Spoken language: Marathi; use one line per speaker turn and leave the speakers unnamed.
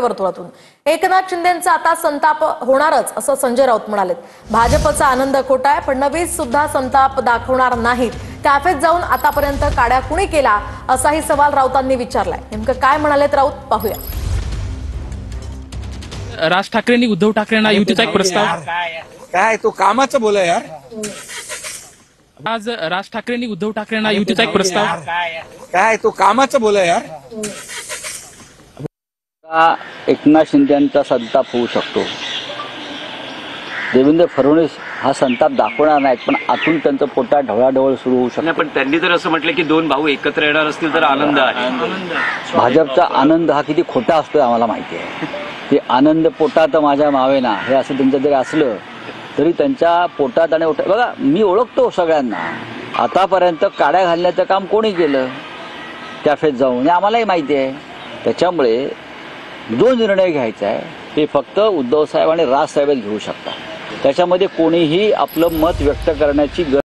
वर्तुळातून एकनाथ शिंदेंचा आता संताप होणारच असं संजय राऊत म्हणाले। भाजपचा आनंद खोटा आहे, फडणवीस सुद्धा संताप दाखवणार नाहीत। कॅफेत जाऊन आतापर्यंत काड्या कुणी केला असाही सवाल राऊतांनी विचारलाय। नेमकं काय म्हणालेत राऊत पाहूया।
राज ठाकरेंनी उद्धव ठाकरेंना युतीचा एक प्रस्ताव
काय तो कामाचं बोला यार।
आज राज ठाकरेंनी उद्धव ठाकरेंना युतीचा एक प्रस्ताव
काय तो कामाचं बोला यार।
एकनाथ शिंदेंचा संताप होऊ शकतो। देवेंद्र फडणवीस हा संताप दाखवणार नाहीत, पण आतून त्यांचं पोटात ढवळाढवळ सुरू होऊ शकतो।
पण त्यांनी तर असं म्हटलं की दोन भाऊ एकत्र येणार असतील तर आनंद आहे।
भाजपचा आनंद हा किती खोटा असतो आम्हाला माहिती आहे। ते आनंद पोटात माझ्या मावेना हे असं त्यांचं जरी असलं तरी त्यांच्या पोटात आणि बघा, मी ओळखतो सगळ्यांना। आतापर्यंत काड्या घालण्याचं काम कोणी केलं कॅफेत जाऊन हे आम्हालाही माहिती आहे। त्याच्यामुळे जो निर्णय घ्यायचा आहे ते फक्त उद्धव साहेब आणि राज साहेब घेऊ शकतात। त्याच्यामध्ये कोणीही आपलं मत व्यक्त करण्याची